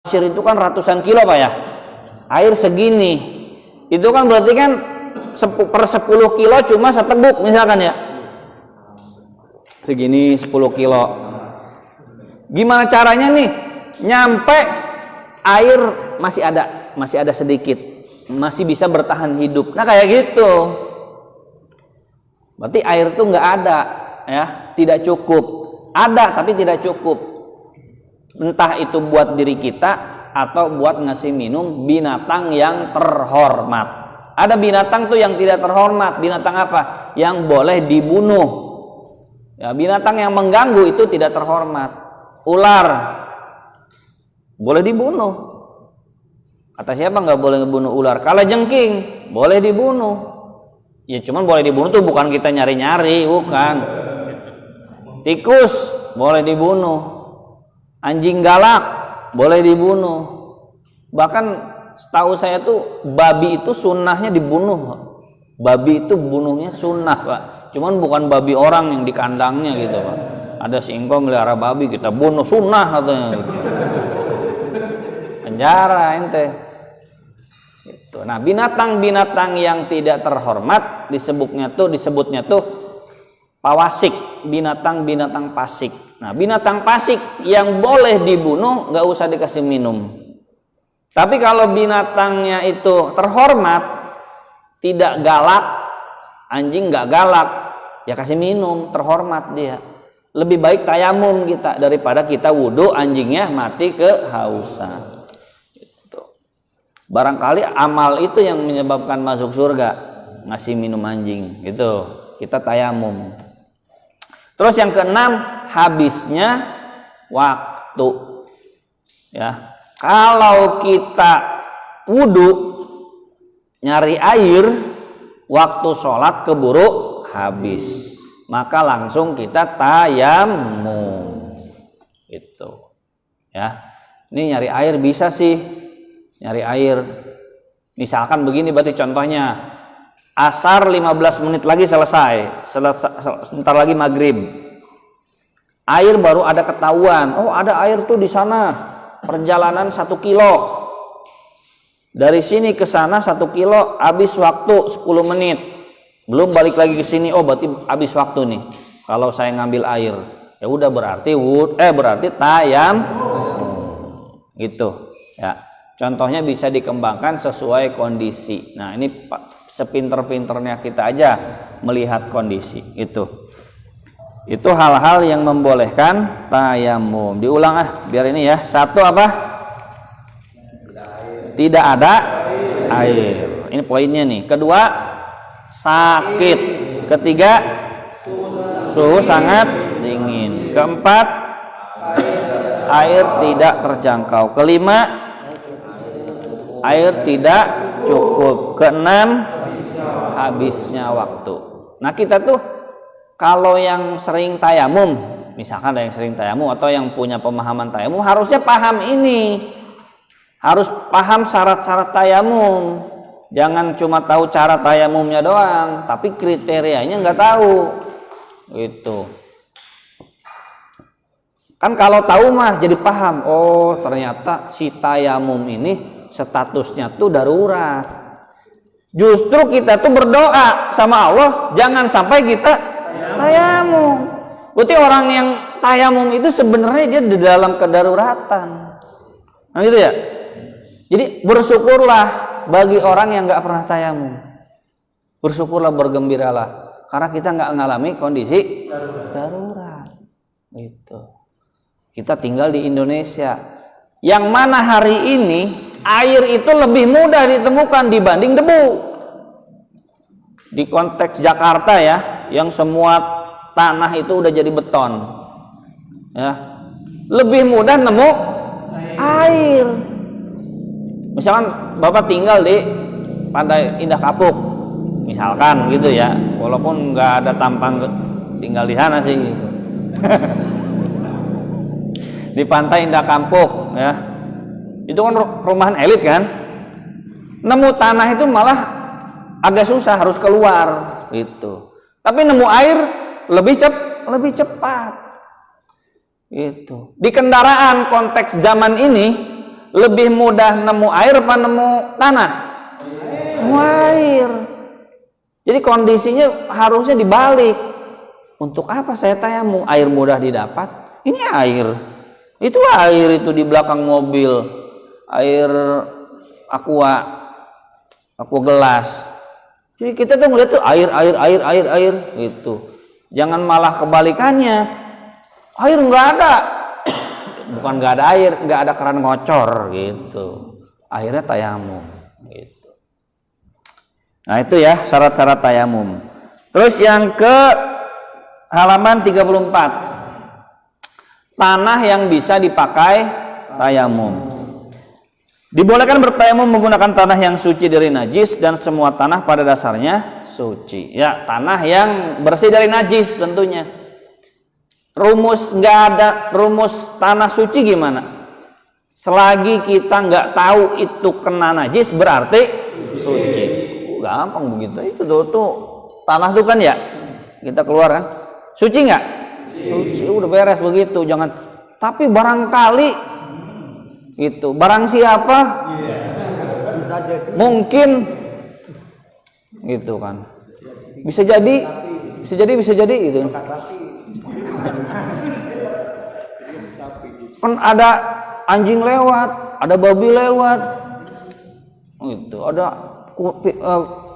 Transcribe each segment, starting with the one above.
Pasir itu kan ratusan kilo Pak ya, air segini, itu kan berarti kan per 10 kilo cuma seteguk misalkan ya, segini 10 kilo. Gimana caranya nih nyampe air masih ada sedikit, masih bisa bertahan hidup. Nah kayak gitu, berarti air itu nggak ada ya, tidak cukup. Ada tapi tidak cukup, entah itu buat diri kita atau buat ngasih minum binatang yang terhormat. Ada binatang tuh yang tidak terhormat. Binatang apa? Yang boleh dibunuh ya, binatang yang mengganggu itu tidak terhormat. Ular boleh dibunuh. Kata siapa nggak boleh ngebunuh ular? Kalajengking boleh dibunuh. Ya cuman boleh dibunuh tuh bukan kita nyari-nyari, bukan. Tikus boleh dibunuh. Anjing galak boleh dibunuh. Bahkan setahu saya tuh babi itu sunnahnya dibunuh. Babi itu bunuhnya sunnah Pak. Cuman bukan babi orang yang di kandangnya gitu Pak. Ada si engkau melihara babi kita bunuh, sunnah katanya gitu. Penjara ente itu. Nah binatang-binatang yang tidak terhormat disebutnya tuh pawasik, binatang-binatang pasik. Nah binatang pasik yang boleh dibunuh nggak usah dikasih minum. Tapi kalau binatangnya itu terhormat, tidak galak, anjing nggak galak, ya kasih minum, terhormat dia. Lebih baik tayamum kita daripada kita wudhu anjingnya mati kehausan. Gitu. Barangkali amal itu yang menyebabkan masuk surga, ngasih minum anjing. Gitu. Kita tayamum. Terus yang keenam, habisnya waktu. Ya, kalau kita wudhu nyari air, waktu sholat keburu habis. Maka langsung kita tayamum. Itu. Ya. Ini nyari air bisa sih. Nyari air. Misalkan begini berarti contohnya. Asar 15 menit lagi selesai. Sebentar lagi maghrib. Air baru ada ketahuan. Oh, ada air tuh di sana. Perjalanan 1 kilo. Dari sini ke sana 1 kilo habis waktu 10 menit. Belum balik lagi ke sini, oh berarti habis waktu nih. Kalau saya ngambil air, ya udah berarti tayam, gitu. Ya, contohnya bisa dikembangkan sesuai kondisi. Nah ini sepinter-pinternya kita aja melihat kondisi itu. Itu hal-hal yang membolehkan tayamum. Diulang biar ini ya. Satu apa? Tidak ada air. Ini poinnya nih. Kedua, sakit. Ketiga, suhu sangat dingin. Keempat, air tidak terjangkau. Kelima, air tidak cukup. Keenam, habisnya waktu. Nah kita tuh kalau yang sering tayamum, misalkan ada yang sering tayamum atau yang punya pemahaman tayamum, harusnya paham ini. Harus paham syarat-syarat tayamum. Jangan cuma tahu cara tayamumnya doang, tapi kriterianya nggak tahu. Gitu. Kan kalau tahu mah jadi paham. Oh ternyata si tayamum ini statusnya tuh darurat. Justru kita tuh berdoa sama Allah, jangan sampai kita tayamum. Berarti orang yang tayamum itu sebenarnya dia di dalam kedaruratan. Nah gitu ya. Jadi bersyukurlah bagi orang yang nggak pernah tayamum. Bersyukurlah, bergembiralah, karena kita nggak mengalami kondisi darurat. Gitu. Kita tinggal di Indonesia, yang mana hari ini air itu lebih mudah ditemukan dibanding debu. Di konteks Jakarta ya, yang semua tanah itu udah jadi beton, ya, lebih mudah nemu air. Misalkan Bapak tinggal di Pantai Indah Kapuk, misalkan gitu ya, walaupun nggak ada tampang tinggal di sana sih gitu. Di Pantai Indah Kapuk ya, itu kan perumahan elit kan, nemu tanah itu malah agak susah, harus keluar gitu. Tapi nemu air lebih cepat gitu. Di kendaraan konteks zaman ini lebih mudah nemu air apa nemu tanah? Nemu air. Jadi kondisinya harusnya dibalik. Untuk apa saya tayamum? Air mudah didapat. Ini air. Itu air itu di belakang mobil. Air aqua gelas. Jadi kita tuh ngeliat tuh air gitu. Jangan malah kebalikannya. Air nggak ada. Bukan nggak ada air, nggak ada keran ngocor gitu. Akhirnya tayamum gitu. Nah itu ya syarat-syarat tayamum. Terus yang ke halaman 34. Tanah yang bisa dipakai tayamum. Dibolehkan bertayamum menggunakan tanah yang suci dari najis dan semua tanah pada dasarnya suci. Ya, tanah yang bersih dari najis tentunya. Rumus nggak ada rumus tanah suci gimana? Selagi kita nggak tahu itu kena najis berarti suci. Gampang begitu. Itu tuh tanah tuh kan ya kita keluar kan. Suci nggak? Suci. Udah beres begitu. Jangan. Tapi barangkali itu barang siapa? Mungkin gitu kan. Bisa jadi gitu. Kan ada anjing lewat, ada babi lewat, gitu. Ada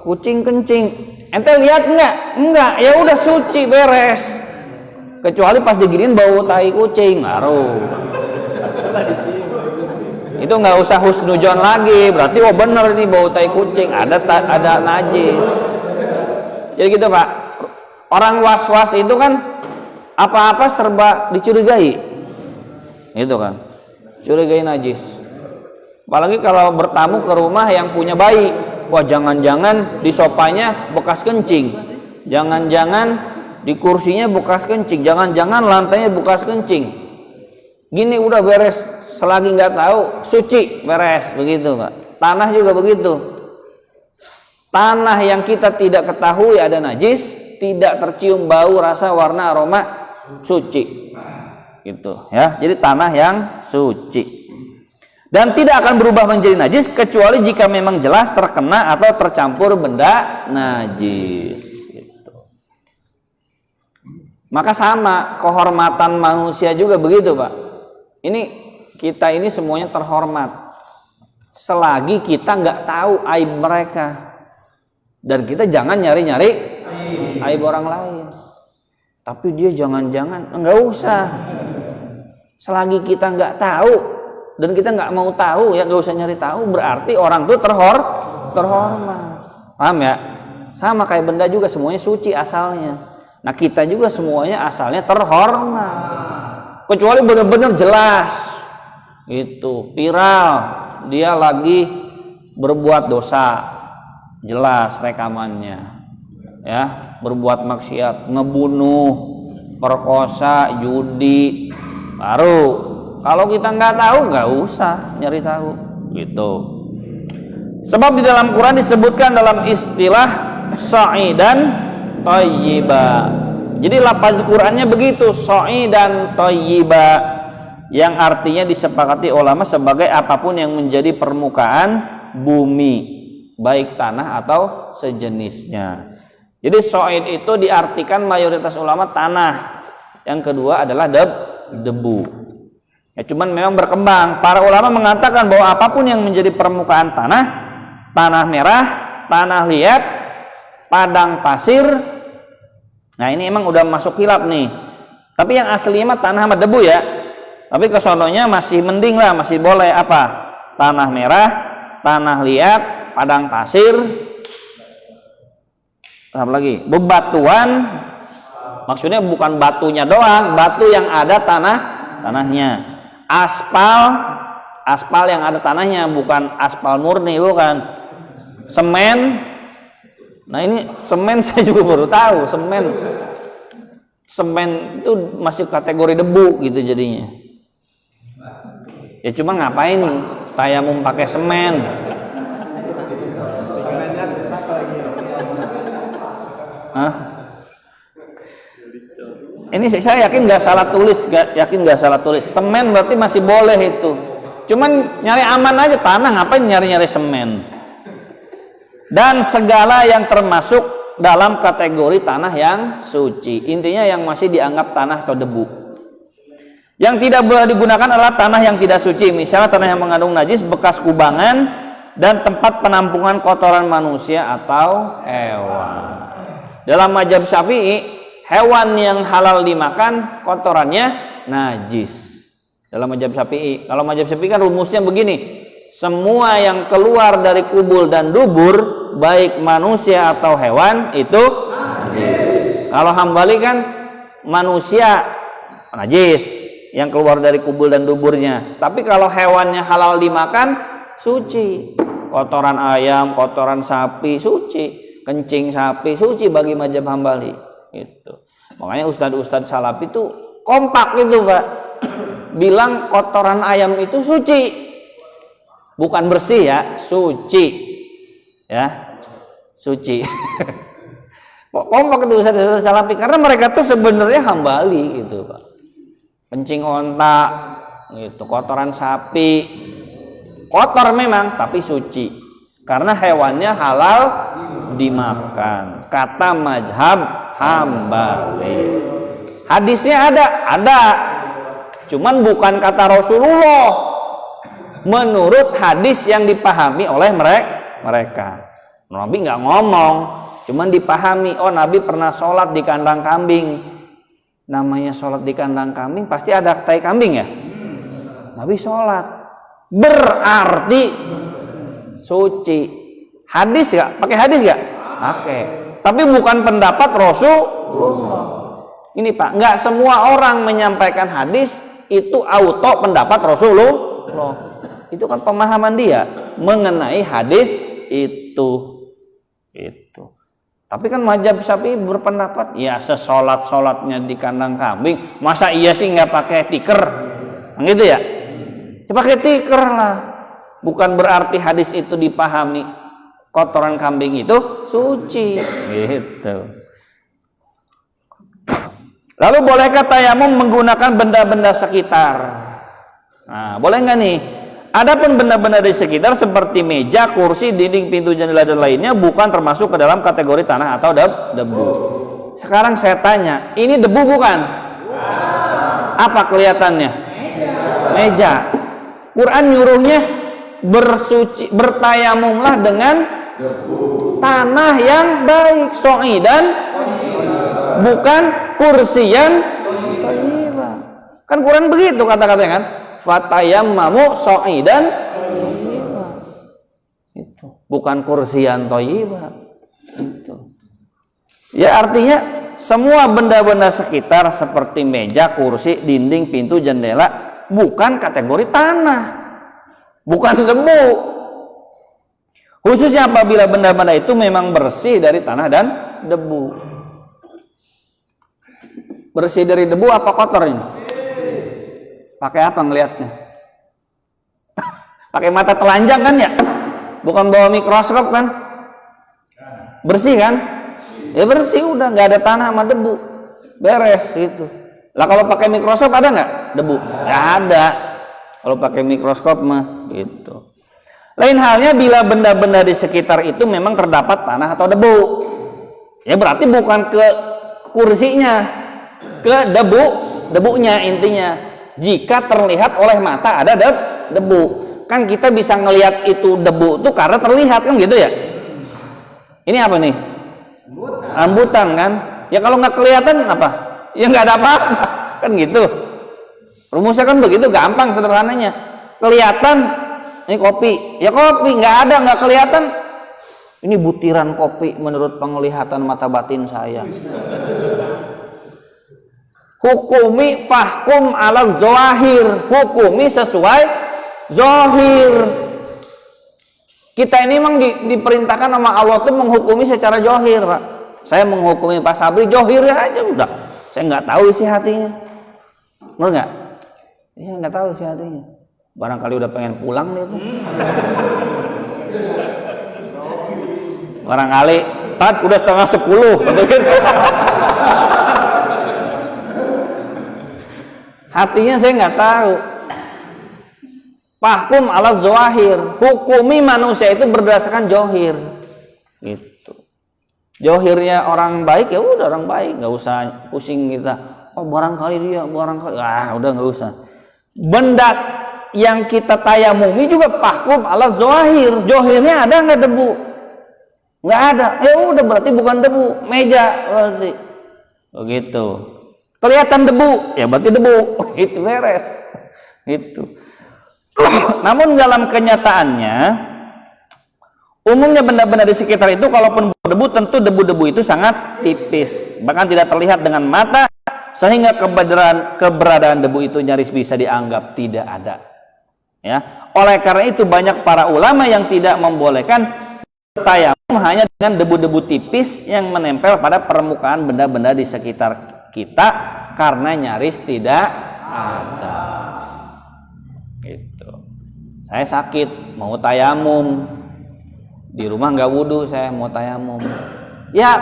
kucing kencing. Ente lihat nggak? Enggak. Ya udah suci beres. Kecuali pas diginiin bau tai kucing, ngaruh. Itu nggak usah husnujon lagi. Berarti oh bener ini bau tai kucing. Ada najis. Jadi gitu Pak. Orang was-was itu kan apa-apa serba dicurigai, itu kan, curigai najis. Apalagi kalau bertamu ke rumah yang punya bayi, wah jangan-jangan di sofanya bekas kencing, jangan-jangan di kursinya bekas kencing, jangan-jangan lantainya bekas kencing. Gini udah beres, selagi nggak tahu suci beres begitu Pak. Tanah juga begitu. Tanah yang kita tidak ketahui ada najis, tidak tercium bau, rasa, warna, aroma, suci gitu ya. Jadi tanah yang suci dan tidak akan berubah menjadi najis kecuali jika memang jelas terkena atau tercampur benda najis gitu. Maka sama kehormatan manusia juga begitu Pak. Ini kita ini semuanya terhormat selagi kita nggak tahu aib mereka, dan kita jangan nyari-nyari aib orang lain. Tapi dia jangan-jangan enggak usah. Selagi kita nggak tahu dan kita nggak mau tahu ya nggak usah nyari tahu. Berarti orang itu terhormat. Paham ya? Sama kayak benda juga semuanya suci asalnya. Nah kita juga semuanya asalnya terhormat. Kecuali benar-benar jelas itu viral dia lagi berbuat dosa, jelas rekamannya. Ya, berbuat maksiat, ngebunuh, perkosa, judi, baru. Kalau kita nggak tahu, nggak usah nyari tahu, gitu. Sebab di dalam Quran disebutkan dalam istilah sa'idan thayyiba. Jadi lafaz Qurannya begitu, sa'idan thayyiba, yang artinya disepakati ulama sebagai apapun yang menjadi permukaan bumi, baik tanah atau sejenisnya. Jadi so'id itu diartikan mayoritas ulama tanah. Yang kedua adalah debu. Ya cuman memang berkembang. Para ulama mengatakan bahwa apapun yang menjadi permukaan tanah, tanah merah, tanah liat, padang pasir. Nah ini emang udah masuk khilaf nih. Tapi yang aslinya mah tanah sama debu ya. Tapi kesononya masih mending lah, masih boleh apa? Tanah merah, tanah liat, padang pasir. Apa lagi? Bebatuan, maksudnya bukan batunya doang, batu yang ada tanahnya. Aspal yang ada tanahnya, bukan aspal murni, bukan. Semen. Nah ini semen saya juga baru tahu, semen itu masih kategori debu gitu jadinya. Ya cuma ngapain tayamum pakai semen? Hah? Ini saya yakin nggak salah tulis, Semen berarti masih boleh itu. Cuman nyari aman aja tanah, ngapain nyari-nyari semen? Dan segala yang termasuk dalam kategori tanah yang suci. Intinya yang masih dianggap tanah atau debu. Yang tidak boleh digunakan adalah tanah yang tidak suci. Misalnya tanah yang mengandung najis, bekas kubangan, dan tempat penampungan kotoran manusia atau hewan. Dalam mazhab Syafi'i, hewan yang halal dimakan kotorannya najis. Dalam mazhab Syafi'i. Kalau mazhab Syafi'i kan rumusnya begini. Semua yang keluar dari kubul dan dubur, baik manusia atau hewan, itu najis. Kalau Hambali kan manusia najis yang keluar dari kubul dan duburnya. Tapi kalau hewannya halal dimakan, suci. Kotoran ayam, kotoran sapi, suci. Kencing sapi, suci bagi mazhab Hambali. Gitu. Makanya ustadz-ustadz Salafi itu kompak gitu, Pak. Bilang kotoran ayam itu suci. Bukan bersih ya, suci. Ya, suci. Kok kompak itu ustadz-ustadz Salafi? Karena mereka tuh sebenarnya Hambali gitu, Pak. Kencing onta, gitu, kotoran sapi, kotor memang tapi suci karena hewannya halal dimakan. Kata mazhab Hambali. Hadisnya ada, cuman bukan kata Rasulullah. Menurut hadis yang dipahami oleh mereka. Nabi nggak ngomong, cuman dipahami. Oh, Nabi pernah sholat di kandang kambing. Namanya sholat di kandang kambing pasti ada tai kambing ya. Nabi sholat berarti suci. Hadis gak? Pakai hadis gak? Pakai. Tapi bukan pendapat Rasulullah. Ini Pak, nggak semua orang menyampaikan hadis itu auto pendapat Rasulullah. Itu kan pemahaman dia mengenai hadis itu. Tapi kan mazhab Syafi'i berpendapat ya sesolat-solatnya di kandang kambing, masa iya sih nggak pakai tikar, gitu ya? Ya pakai tikar lah. Bukan berarti hadis itu dipahami kotoran kambing itu suci, gitu. Lalu bolehkah tayamum menggunakan benda-benda sekitar? Nah, boleh nggak nih? Adapun benda-benda di sekitar seperti meja, kursi, dinding, pintu, jendela dan lainnya bukan termasuk ke dalam kategori tanah atau debu. Sekarang saya tanya, ini debu bukan? Apa kelihatannya? Meja. Quran nyuruhnya bertayamumlah dengan tanah yang baik, so'idan, bukan kursiyan thayyibah. Kan Quran begitu kata-katanya kan? Fatayammamu so'idan thayyibah. Itu bukan kursiyan thayyibah. Itu. Ya artinya semua benda-benda sekitar seperti meja, kursi, dinding, pintu, jendela bukan kategori tanah, bukan debu. Khususnya apabila benda-benda itu memang bersih dari tanah dan debu. Bersih dari debu apa kotor ini? Pakai apa ngelihatnya? Pakai mata telanjang kan ya? Bukan bawa mikroskop kan? Bersih kan? Ya bersih udah, nggak ada tanah sama debu, beres gitu. Lah kalau pakai mikroskop ada nggak debu? Nggak ada. Kalau pakai mikroskop mah gitu. Lain halnya bila benda-benda di sekitar itu memang terdapat tanah atau debu. Ya berarti bukan ke kursinya, ke debunya intinya. Jika terlihat oleh mata ada debu, kan kita bisa ngelihat itu debu tuh karena terlihat kan gitu ya. Ini apa nih? Rambutan kan? Ya kalau nggak kelihatan apa? Ya nggak ada apa-apa kan gitu. Rumusnya kan begitu, gampang sederhananya. Kelihatan ini kopi, ya kopi, nggak ada, nggak kelihatan. Ini butiran kopi menurut penglihatan mata batin saya. Hukumi fahkum ala zohir, hukumi sesuai zohir. Kita ini memang diperintahkan sama Allah tuh menghukumi secara zohir, Pak. Saya menghukumi Pak Sabri zohir aja udah. Saya nggak tahu isi hatinya, benar nggak? Iya nggak tahu isi hatinya. Barangkali udah pengen pulang nih tuh. Barangkali, Tat udah 9:30, begitu. Hatinya saya nggak tahu. Fahkum ala zawahir, hukumi manusia itu berdasarkan johir. Gitu. Johirnya orang baik ya udah orang baik, nggak usah pusing kita. Oh barangkali dia, barangkali, udah nggak usah. Benda yang kita tayamumi juga fahkum ala zawahir, johirnya ada nggak debu? Nggak ada, ya udah berarti bukan debu, meja berarti. Begitu. Kelihatan debu, ya berarti debu, itu beres. Itu. Namun dalam kenyataannya umumnya benda-benda di sekitar itu kalaupun berdebu tentu debu-debu itu sangat tipis, bahkan tidak terlihat dengan mata, sehingga keberadaan debu itu nyaris bisa dianggap tidak ada. Ya, oleh karena itu banyak para ulama yang tidak membolehkan tayamum hanya dengan debu-debu tipis yang menempel pada permukaan benda-benda di sekitar kita karena nyaris tidak ada. Gitu. Saya sakit mau tayamum, di rumah nggak wudhu, saya mau tayamum. Ya,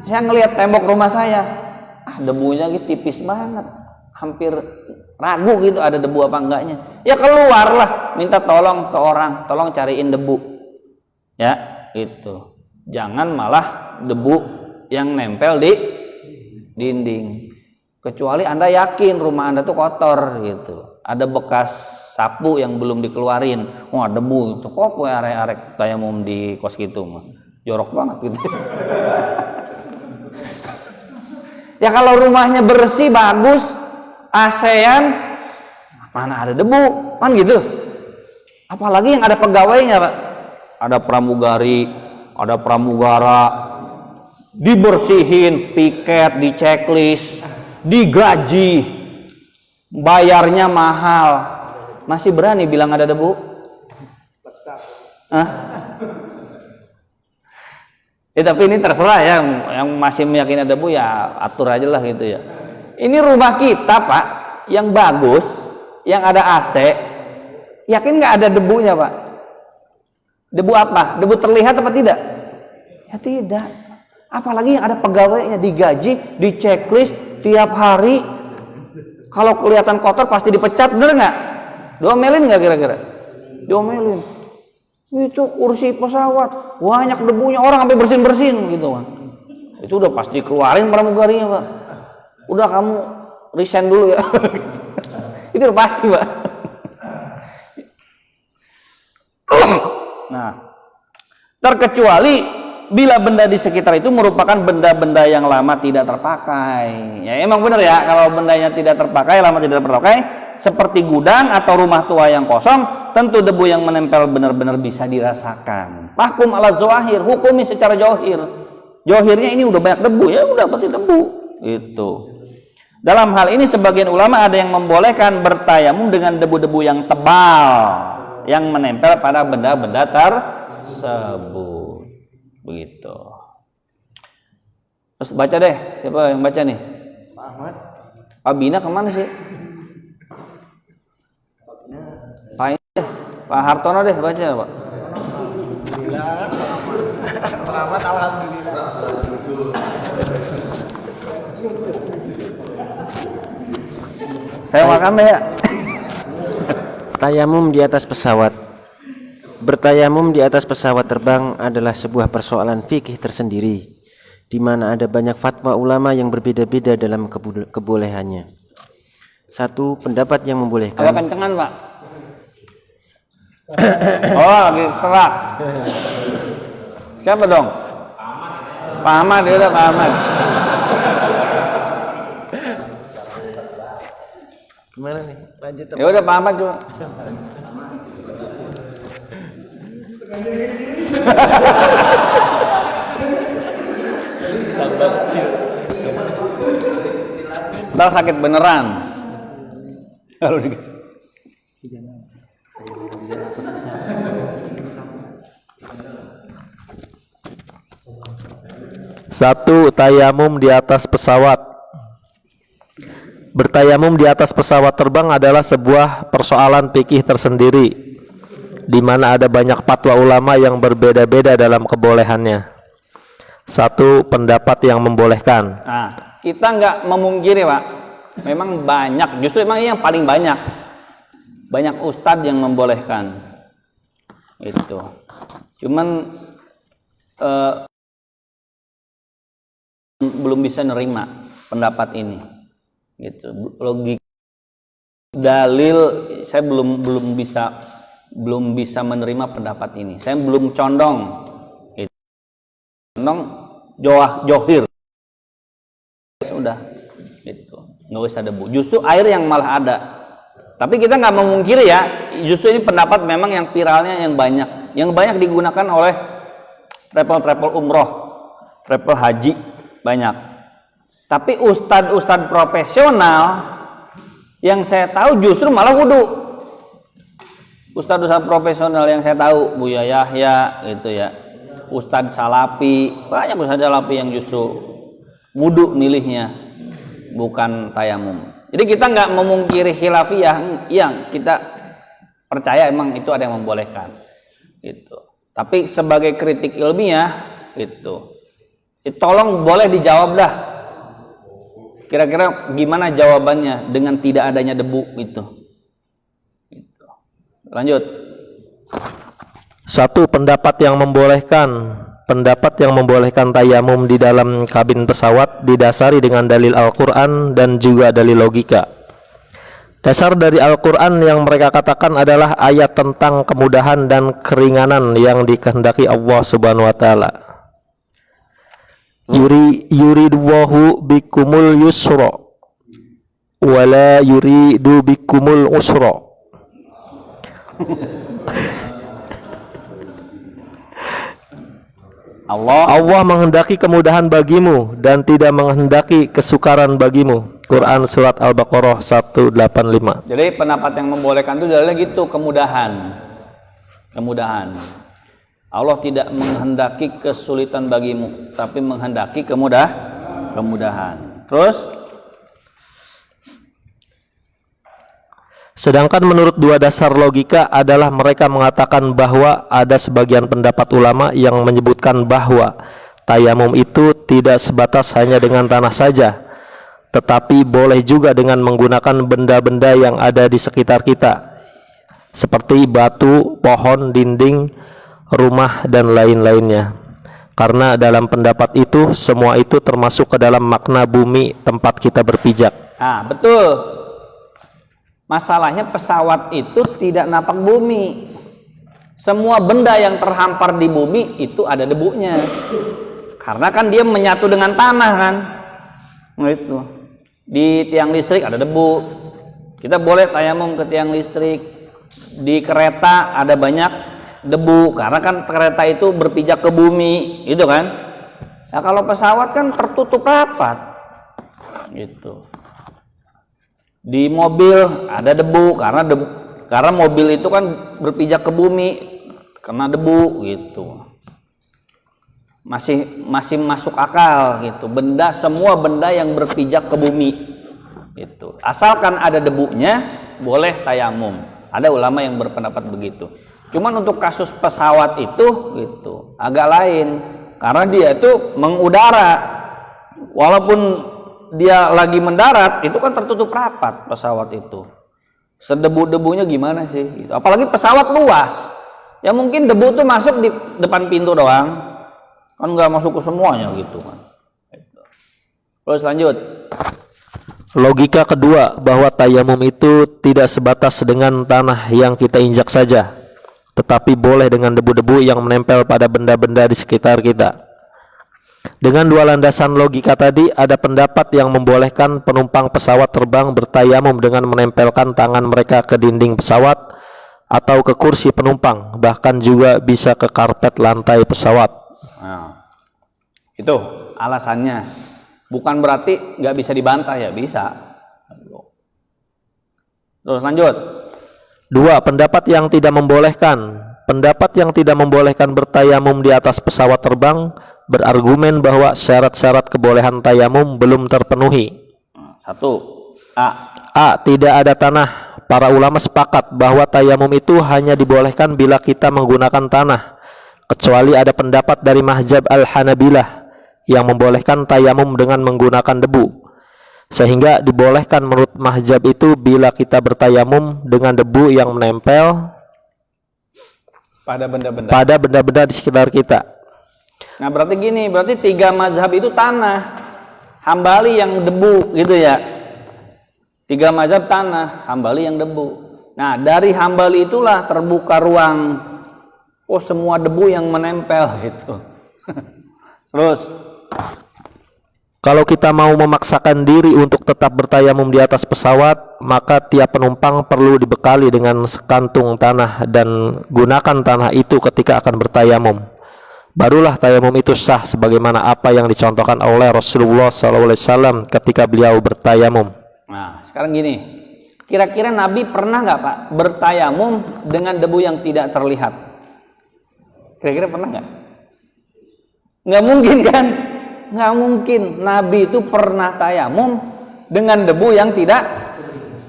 saya ngelihat tembok rumah saya, debunya gitu tipis banget, hampir ragu gitu ada debu apa enggaknya. Ya keluarlah, minta tolong ke orang, tolong cariin debu. Ya, itu. Jangan malah debu yang nempel di dinding. Kecuali Anda yakin rumah Anda tuh kotor gitu, ada bekas sapu yang belum dikeluarin, wah debu itu kok gue arek-arek tayamum di kos gitu mah jorok banget gitu. Ya kalau rumahnya bersih bagus, ASEAN, mana ada debu kan gitu. Apalagi yang ada pegawainya Pak, ada pramugari, ada pramugara, dibersihin, piket, diceklis, digaji, bayarnya mahal. Masih berani bilang ada debu? Ya tapi ini terserah ya, yang masih meyakini ada debu ya atur aja lah gitu ya. Ini rumah kita Pak, yang bagus, yang ada AC, yakin nggak ada debunya Pak? Debu apa? Debu terlihat apa tidak? Ya tidak. Apalagi yang ada pegawainya, digaji, diceklis tiap hari. Kalau kelihatan kotor pasti dipecat, bener nggak? Diomelin nggak kira-kira? Diomelin. Itu kursi pesawat banyak debunya, orang sampai bersin-bersin gitu kan. Itu udah pasti keluarin pramugarinya Pak. Udah kamu resign dulu ya. Itu udah pasti Pak. Nah, terkecuali bila benda di sekitar itu merupakan benda-benda yang lama tidak terpakai. Ya emang benar ya, kalau bendanya tidak terpakai, lama tidak terpakai, seperti gudang atau rumah tua yang kosong, tentu debu yang menempel benar-benar bisa dirasakan. Fahkum ala zawahir, hukumi secara johir. Johirnya ini udah banyak debu, ya udah pasti debu. Itu. Dalam hal ini sebagian ulama ada yang membolehkan bertayamum dengan debu-debu yang tebal yang menempel pada benda-benda tersebut. Begitu. Terus baca deh, siapa yang baca nih? Pak Ahmad. Pak Bina kemana sih? Pak Hartono deh baca Pak. Selamat alhamdulillah. Saya makan deh ya. Tayamum di atas pesawat. Bertayamum di atas pesawat terbang adalah sebuah persoalan fikih tersendiri, di mana ada banyak fatwa ulama yang berbeda-beda dalam kebolehannya. Satu pendapat yang membolehkan. Agak kencengan Pak. Oh lagi serak. Siapa dong? Pak Ahmad, ya udah Pak Ahmad. Gimana nih? Lanjut. Ya udah Pak Ahmad juga. Ntar sakit beneran. Kalau dikasih. Satu, tayamum di atas pesawat. Bertayamum di atas pesawat terbang adalah sebuah persoalan fikih tersendiri, di mana ada banyak fatwa ulama yang berbeda-beda dalam kebolehannya. Satu pendapat yang membolehkan. Nah, kita nggak memungkiri Pak, memang banyak, justru memang ini yang paling banyak. banyak ustadz yang membolehkan itu. Cuman belum bisa nerima pendapat ini gitu. Logik dalil saya belum bisa menerima pendapat ini. Saya belum condong gitu. Condong johir sudah gitu, nggak usah debu, justru air yang malah ada. Tapi kita nggak memungkiri ya, justru ini pendapat memang yang viralnya yang banyak digunakan oleh travel umroh, travel haji banyak. Tapi ustadz profesional yang saya tahu justru malah wudu. Ustadz profesional yang saya tahu, Buya Yahya gitu ya, Ustadz Salafi, banyak Ustadz Salafi yang justru wudu milihnya, bukan tayamum. Jadi kita nggak memungkiri khilafiyah, yang kita percaya emang itu ada yang membolehkan gitu. Tapi sebagai kritik ilmiah itu tolong boleh dijawab dah, kira-kira gimana jawabannya dengan tidak adanya debu itu. Lanjut. Satu, pendapat yang membolehkan tayamum di dalam kabin pesawat didasari dengan dalil Al-Quran dan juga dalil logika. Dasar dari Al-Quran yang mereka katakan adalah ayat tentang kemudahan dan keringanan yang dikehendaki Allah Subhanahu wa taala. Yuridullahu bikumul yusra wala yuridu bikumul usra. Allah menghendaki kemudahan bagimu dan tidak menghendaki kesukaran bagimu. Quran surat Al-Baqarah 185. Jadi pendapat yang membolehkan itu adalah gitu, kemudahan. Allah tidak menghendaki kesulitan bagimu, tapi menghendaki kemudahan. Terus sedangkan menurut dua dasar logika adalah mereka mengatakan bahwa ada sebagian pendapat ulama yang menyebutkan bahwa tayamum itu tidak sebatas hanya dengan tanah saja, tetapi boleh juga dengan menggunakan benda-benda yang ada di sekitar kita, seperti batu, pohon, dinding, rumah, dan lain-lainnya. Karena dalam pendapat itu, semua itu termasuk ke dalam makna bumi tempat kita berpijak. nah, betul. Masalahnya pesawat itu tidak napak bumi. Semua benda yang terhampar di bumi itu ada debunya. Karena kan dia menyatu dengan tanah kan. Nah, itu. Di tiang listrik ada debu. Kita boleh tayamum ke tiang listrik. Di kereta ada banyak debu karena kan kereta itu berpijak ke bumi, gitu kan. Nah, kalau pesawat kan tertutup rapat. Gitu. Di mobil ada debu karena mobil itu kan berpijak ke bumi kena debu gitu. Masih masuk akal gitu. Semua benda yang berpijak ke bumi gitu. Asalkan ada debunya boleh tayamum. Ada ulama yang berpendapat begitu. Cuman untuk kasus pesawat itu gitu agak lain karena dia itu mengudara. Walaupun dia lagi mendarat itu kan tertutup rapat pesawat itu, sedebu-debunya gimana sih gitu. Apalagi pesawat luas ya, mungkin debu tuh masuk di depan pintu doang kan, nggak masuk ke semuanya gitu kan. Terus lanjut. Logika kedua bahwa tayamum itu tidak sebatas dengan tanah yang kita injak saja, tetapi boleh dengan debu-debu yang menempel pada benda-benda di sekitar kita. Dengan dua landasan logika tadi, ada pendapat yang membolehkan penumpang pesawat terbang bertayamum dengan menempelkan tangan mereka ke dinding pesawat atau ke kursi penumpang, bahkan juga bisa ke karpet lantai pesawat. Nah, itu alasannya. Bukan berarti nggak bisa dibantah ya, bisa. Terus lanjut. Dua, pendapat yang tidak membolehkan bertayamum di atas pesawat terbang berargumen bahwa syarat-syarat kebolehan tayamum belum terpenuhi. Satu, Tidak ada tanah. Para ulama sepakat bahwa tayamum itu hanya dibolehkan bila kita menggunakan tanah, kecuali ada pendapat dari mazhab Al-Hanabilah yang membolehkan tayamum dengan menggunakan debu. Sehingga dibolehkan menurut mazhab itu bila kita bertayamum dengan debu yang menempel pada benda-benda. pada benda-benda di sekitar kita. Nah, berarti gini, berarti 3 mazhab itu tanah, Hambali yang debu gitu ya. 3 mazhab tanah, Hambali yang debu. Nah, dari Hambali itulah terbuka ruang, oh semua debu yang menempel gitu. Terus Kalau kita mau memaksakan diri untuk tetap bertayamum di atas pesawat, maka tiap penumpang perlu dibekali dengan sekantung tanah dan gunakan tanah itu ketika akan bertayamum. Barulah tayamum itu sah sebagaimana apa yang dicontohkan oleh Rasulullah SAW ketika beliau bertayamum. Nah, sekarang gini, kira-kira Nabi pernah nggak Pak bertayamum dengan debu yang tidak terlihat? Kira-kira pernah nggak? Nggak mungkin kan? Nggak mungkin. Nabi itu pernah tayamum dengan debu yang tidak,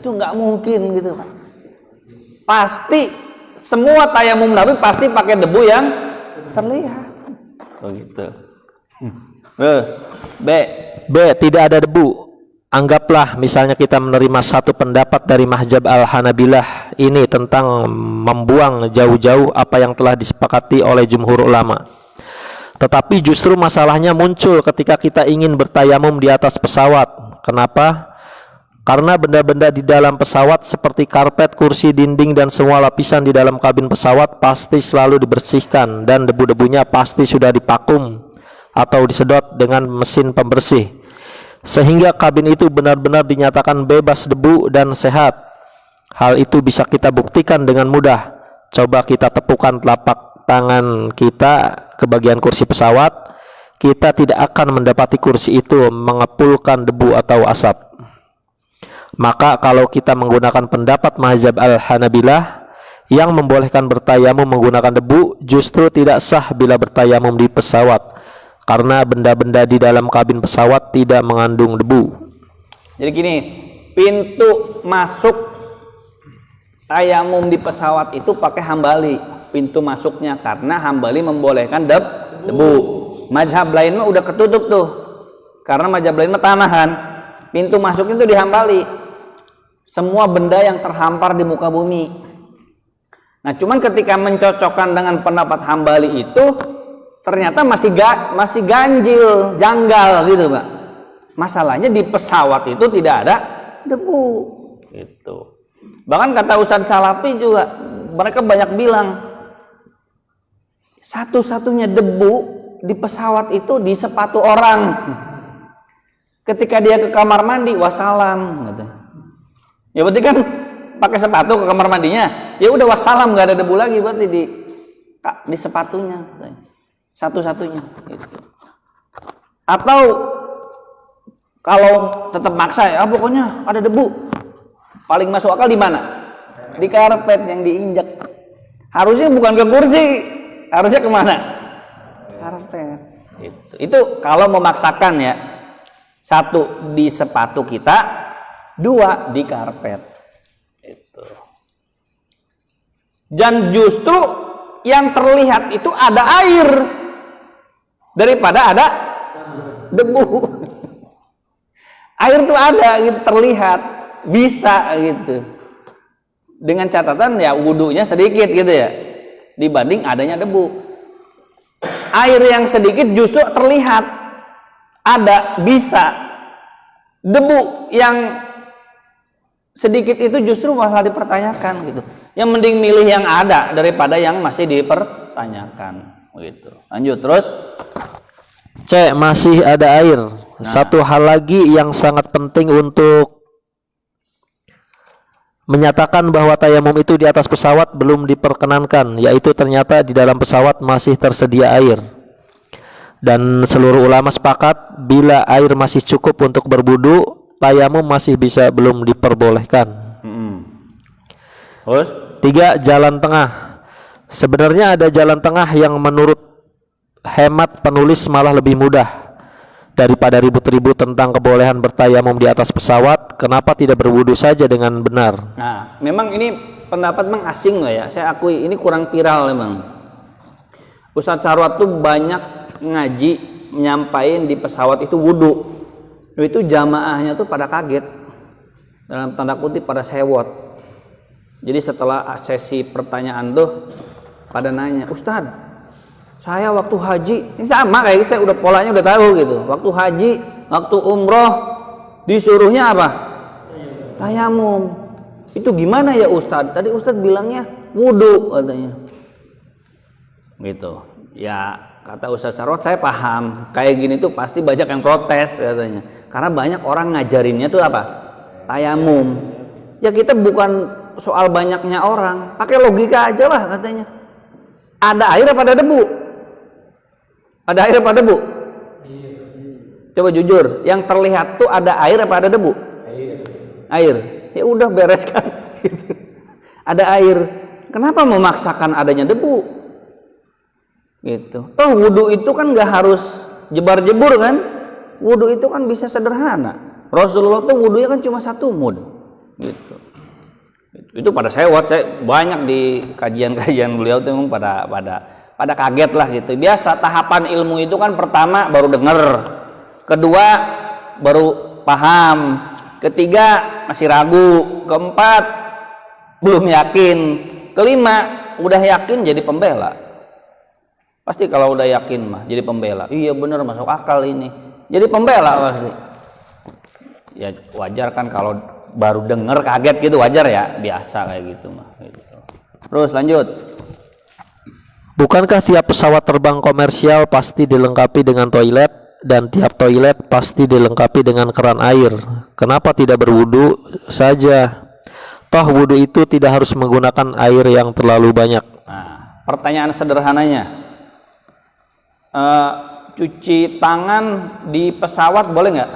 itu nggak mungkin gitu Pak. Pasti semua tayamum Nabi pasti pakai debu yang terlihat. Begitu. Terus B, tidak ada debu. Anggaplah misalnya kita menerima satu pendapat dari mazhab Al-Hanabilah ini tentang membuang jauh-jauh apa yang telah disepakati oleh jumhur ulama. Tetapi justru masalahnya muncul ketika kita ingin bertayamum di atas pesawat. Kenapa? Karena benda-benda di dalam pesawat seperti karpet, kursi, dinding, dan semua lapisan di dalam kabin pesawat pasti selalu dibersihkan dan debu-debunya pasti sudah dipakum atau disedot dengan mesin pembersih, sehingga kabin itu benar-benar dinyatakan bebas debu dan sehat. Hal itu bisa kita buktikan dengan mudah. Coba kita tepukan telapak tangan kita ke bagian kursi pesawat, kita tidak akan mendapati kursi itu mengepulkan debu atau asap. Maka kalau kita menggunakan pendapat mazhab Al-Hanabilah yang membolehkan bertayamum menggunakan debu, justru tidak sah bila bertayamum di pesawat, karena benda-benda di dalam kabin pesawat tidak mengandung debu. Jadi gini, pintu masuk tayamum di pesawat itu pakai Hambali, pintu masuknya, karena Hambali membolehkan debu. Mazhab lain mah udah ketutup tuh, karena mazhab lain mah tanah kan. Pintu masuknya itu di Hambali, semua benda yang terhampar di muka bumi. Nah, cuman ketika mencocokkan dengan pendapat Hambali itu ternyata masih ganjil, janggal gitu Pak. Masalahnya di pesawat itu tidak ada debu gitu. Bahkan kata Ustadz Salafi juga, mereka banyak bilang satu-satunya debu di pesawat itu di sepatu orang. Ketika dia ke kamar mandi, wassalam gitu. Ya berarti kan pakai sepatu ke kamar mandinya, ya udah wassalam, nggak ada debu lagi berarti di sepatunya. Satu-satunya gitu. Atau kalau tetap maksa ya pokoknya ada debu, paling masuk akal di mana? Di karpet yang diinjak. Harusnya bukan ke kursi, harusnya kemana? Karpet. Itu kalau memaksakan ya. 1 di sepatu kita, 2 di karpet. Itu. Dan justru yang terlihat itu ada air daripada ada debu. Air tuh ada gitu, terlihat, bisa gitu. Dengan catatan ya wudunya sedikit gitu ya, dibanding adanya debu. Air yang sedikit justru terlihat, ada, bisa. Debu yang sedikit itu justru malah dipertanyakan gitu. Yang mending milih yang ada daripada yang masih dipertanyakan gitu. Lanjut terus. C. Masih ada air. Satu hal lagi yang sangat penting untuk menyatakan bahwa tayamum itu di atas pesawat belum diperkenankan, yaitu ternyata di dalam pesawat masih tersedia air. Dan seluruh ulama sepakat bila air masih cukup untuk berwudu, tayamum masih bisa belum diperbolehkan. Terus 3. Jalan tengah. Sebenarnya ada jalan tengah yang menurut hemat penulis malah lebih mudah. Daripada ribut-ribut tentang kebolehan bertayamum di atas pesawat, kenapa tidak berwudu saja dengan benar? Nah, memang ini pendapat memang asing lah ya. Saya akui ini kurang viral memang. Ustadz Sarwat tuh banyak ngaji, nyampain di pesawat itu wudu. Itu jamaahnya tuh pada kaget, dalam tanda kutip pada sewot. Jadi setelah sesi pertanyaan tuh pada nanya, Ustadz, saya waktu haji, ini sama kayak gitu, saya udah polanya udah tahu gitu. Waktu haji, waktu umroh disuruhnya apa? Tayamum. Itu gimana ya Ustadz? Tadi Ustadz bilangnya wudhu katanya. Gitu. Ya kata Ustadz Sarwat, saya paham. Kayak gini tuh pasti banyak yang protes katanya. Karena banyak orang ngajarinnya tuh apa? Tayamum. Ya kita bukan soal banyaknya orang, pakai logika aja lah katanya. Ada air apa ada debu? Ada air apa debu? Coba jujur, yang terlihat tuh ada air apa ada debu? Air. Ya udah bereskan. Gitu. Ada air. Kenapa memaksakan adanya debu? Gitu. Toh wudhu itu kan nggak harus jebar-jebur kan? Wudhu itu kan bisa sederhana. Rasulullah tuh wudhunya kan cuma 1 mud. Gitu. Itu pada saya banyak di kajian-kajian beliau tuh memang pada kaget lah gitu. Biasa tahapan ilmu itu kan pertama baru dengar, kedua baru paham, ketiga masih ragu, keempat belum yakin, kelima udah yakin jadi pembela. Pasti kalau udah yakin mah jadi pembela. Iya bener, masuk akal ini. Jadi pembela pasti. Ya wajar kan kalau baru denger kaget gitu, wajar ya, biasa kayak gitu mah gitu. Terus lanjut. Bukankah tiap pesawat terbang komersial pasti dilengkapi dengan toilet dan tiap toilet pasti dilengkapi dengan keran air? Kenapa tidak berwudu saja? Toh wudu itu tidak harus menggunakan air yang terlalu banyak. Nah, pertanyaan sederhananya, cuci tangan di pesawat boleh nggak?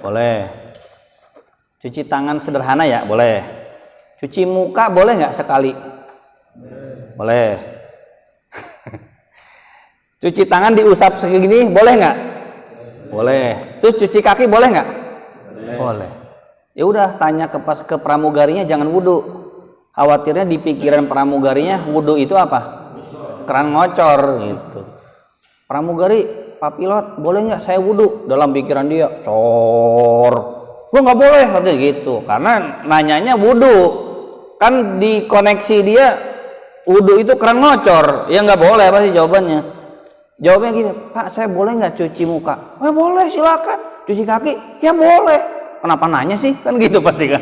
Boleh. Cuci tangan sederhana ya, boleh. Cuci muka boleh nggak sekali? Boleh. Cuci tangan diusap segini boleh nggak? Boleh. Terus cuci kaki boleh nggak? Boleh. Ya udah, tanya ke pramugarinya, jangan wudhu. Khawatirnya di pikiran pramugarinya wudhu itu apa? Keran ngocor gitu. Pramugari, Pak Pilot, boleh nggak saya wudhu? Dalam pikiran dia, cor. Gua nggak boleh katanya gitu, karena nanyanya wudhu, kan di koneksi dia wudhu itu keran ngocor, ya nggak boleh. Apa sih jawabannya? Jawabnya gini, Pak saya boleh nggak cuci muka? Boleh silakan. Cuci kaki? Ya boleh. Kenapa nanya sih? Kan gitu pasti kan.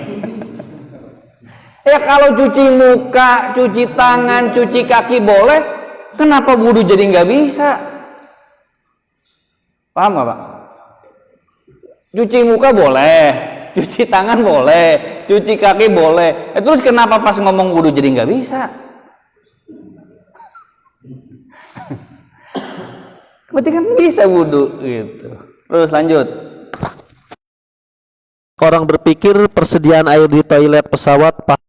Ya kalau cuci muka, cuci tangan, cuci kaki boleh, kenapa wudhu jadi nggak bisa? Paham nggak Pak? Cuci muka boleh, cuci tangan boleh, cuci kaki boleh. Terus kenapa pas ngomong wudhu jadi nggak bisa? Berarti kan bisa wudhu gitu. Terus lanjut. Orang berpikir persediaan air di toilet pesawat pas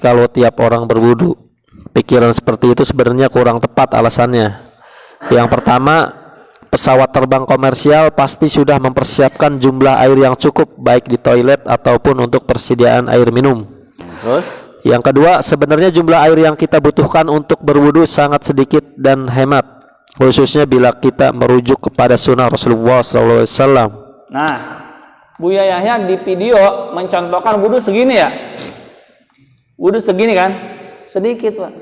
kalau tiap orang berwudu. Pikiran seperti itu sebenarnya kurang tepat alasannya. Yang pertama, pesawat terbang komersial pasti sudah mempersiapkan jumlah air yang cukup baik di toilet ataupun untuk persediaan air minum. Terus? Yang kedua, sebenarnya jumlah air yang kita butuhkan untuk berwudu sangat sedikit dan hemat, khususnya bila kita merujuk kepada sunnah Rasulullah SAW. Nah, Buya Yahya di video mencontohkan wudhu segini ya. Wudhu segini kan? Sedikit Pak.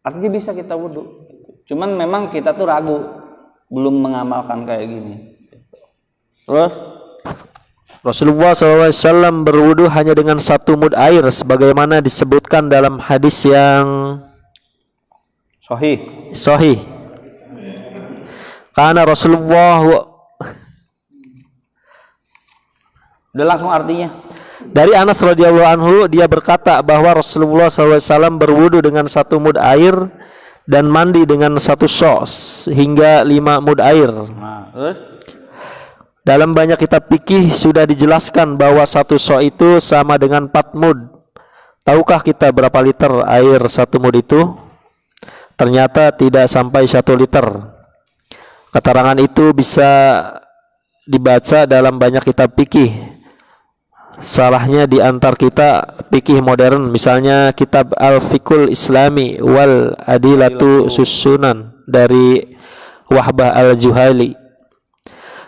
Artinya bisa kita wudhu. Cuman memang kita tuh ragu, belum mengamalkan kayak gini. Terus Rasulullah SAW berwudu hanya dengan 1 mud air, sebagaimana disebutkan dalam hadis yang sahih. Karena Rasulullah, udah langsung artinya. dari Anas radhiyallahu anhu, dia berkata bahwa Rasulullah SAW berwudu dengan 1 mud air dan mandi dengan 1 sos hingga 5 mud air. Nah, terus Dalam banyak kitab fikih sudah dijelaskan bahwa 1 so itu sama dengan 4 mud. Tahukah kita berapa liter air 1 mud itu? Ternyata tidak sampai 1 liter. Keterangan itu bisa dibaca dalam banyak kitab fikih. Salahnya di antar kita fikih modern, misalnya kitab Al-Fiqhul Islami wal Adilatu Susunan dari Wahbah al-Juhali.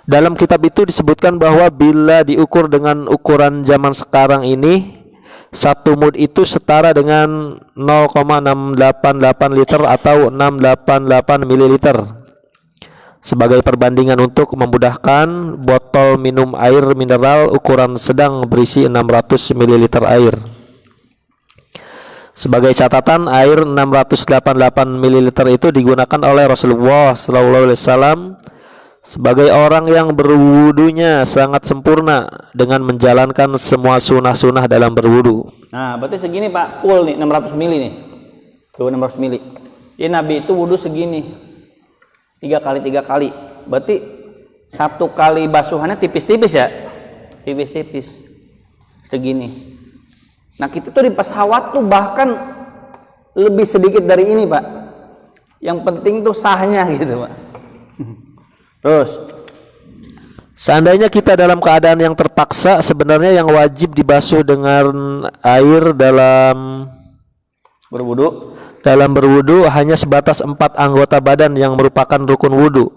Dalam kitab itu disebutkan bahwa bila diukur dengan ukuran zaman sekarang ini, 1 mud itu setara dengan 0,688 liter atau 688 mililiter. Sebagai perbandingan untuk memudahkan, botol minum air mineral ukuran sedang berisi 600 ml air. Sebagai catatan, air 688 ml itu digunakan oleh Rasulullah SAW sebagai orang yang berwudunya sangat sempurna dengan menjalankan semua sunnah-sunnah dalam berwudu. Nah, berarti segini Pak, full nih 600 mili nih. Tuh 600 mili. Jadi Nabi itu wudu segini. 3 kali. Berarti 1 kali basuhannya tipis-tipis ya? Tipis-tipis. Segini. Nah, kita tuh di pesawat tuh bahkan lebih sedikit dari ini, Pak. Yang penting tuh sahnya gitu, Pak. Terus, seandainya kita dalam keadaan yang terpaksa, sebenarnya yang wajib dibasuh dengan air dalam berwudu hanya sebatas 4 anggota badan yang merupakan rukun wudu,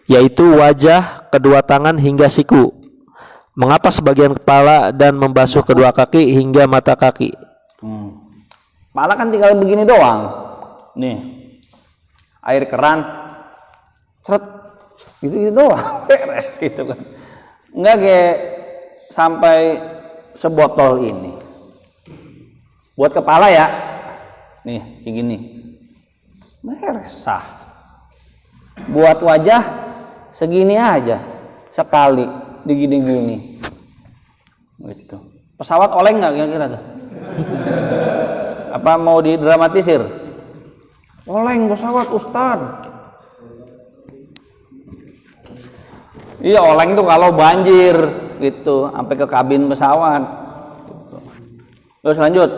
yaitu wajah, kedua tangan hingga siku. Mengapa sebagian kepala dan membasuh kedua kaki hingga mata kaki? Kepala kan tinggal begini doang. Nih, air keran, seret, gitu doang, beres gitu kan. Enggak kayak sampai sebotol ini. Buat kepala ya, nih kayak gini, beres sah. Buat wajah segini aja, sekali digini-gini. Gitu. Pesawat oleng nggak kira-kira tuh? Apa mau didramatisir? Oleng pesawat Ustaz. Iya, oleng tuh kalau banjir gitu, sampai ke kabin pesawat. Gitu. Terus lanjut.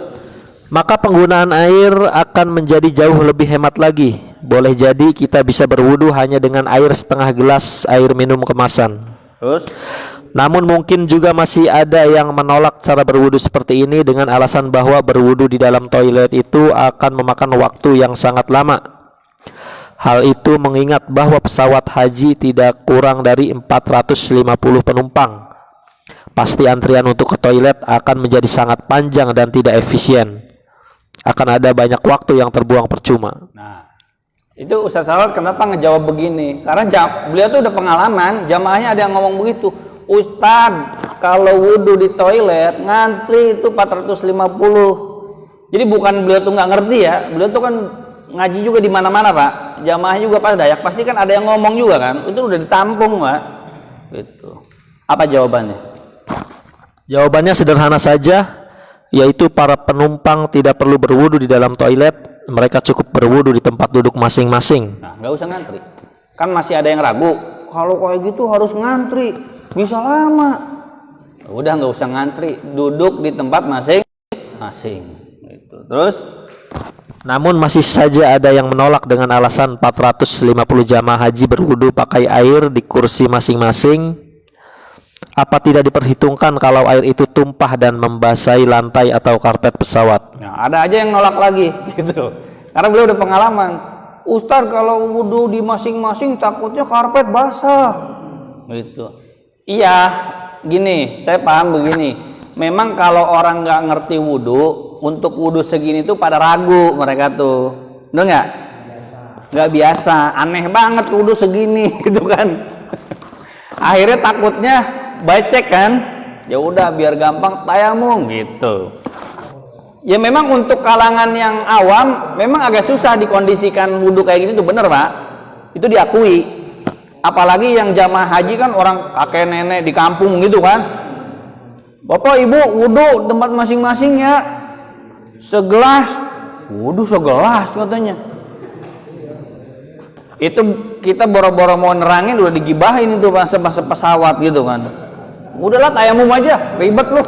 Maka penggunaan air akan menjadi jauh lebih hemat lagi. Boleh jadi kita bisa berwudu hanya dengan air setengah gelas air minum kemasan. Terus? Namun mungkin juga masih ada yang menolak cara berwudu seperti ini dengan alasan bahwa berwudu di dalam toilet itu akan memakan waktu yang sangat lama. Hal itu mengingat bahwa pesawat haji tidak kurang dari 450 penumpang. Pasti antrian untuk ke toilet akan menjadi sangat panjang dan tidak efisien. Akan ada banyak waktu yang terbuang percuma. Nah, itu Ustaz Salad kenapa ngejawab begini? Karena beliau tuh udah pengalaman, jamaahnya ada yang ngomong begitu. Ustaz, kalau wudu di toilet ngantri itu 450. Jadi bukan beliau tuh nggak ngerti ya, beliau tuh kan ngaji juga di mana-mana Pak, jamaah juga pada Dayak pasti kan ada yang ngomong juga kan, itu udah ditampung Pak. Gitu. Apa jawabannya? Jawabannya sederhana saja, yaitu para penumpang tidak perlu berwudu di dalam toilet, mereka cukup berwudu di tempat duduk masing-masing. Nah, nggak usah ngantri. Kan masih ada yang ragu, kalau kayak gitu harus ngantri, bisa lama. Udah nggak usah ngantri, duduk di tempat masing-masing. Gitu. Terus? Namun masih saja ada yang menolak dengan alasan 450 jamaah haji berwudu pakai air di kursi masing-masing. Apa tidak diperhitungkan kalau air itu tumpah dan membasahi lantai atau karpet pesawat? Nah, ada aja yang nolak lagi gitu. Karena beliau udah pengalaman. Ustaz, kalau wudu di masing-masing takutnya karpet basah. Gitu. Iya, gini, saya paham begini. Memang kalau orang nggak ngerti wudu, untuk wudu segini tuh pada ragu mereka tuh, bener nggak? Nggak biasa, aneh banget wudu segini gitu kan. Akhirnya takutnya becek kan, ya udah biar gampang tayamum gitu. Ya memang untuk kalangan yang awam memang agak susah dikondisikan wudu kayak gini tuh, bener Pak, itu diakui. Apalagi yang jamaah haji kan orang kakek nenek di kampung gitu kan. Bapak ibu wudu tempat masing-masing ya, segelas, wudu segelas katanya. Itu kita boro-boro mau nerangin udah digibahin itu pas pesawat gitu kan. Udahlah tayamum aja, ribet lu.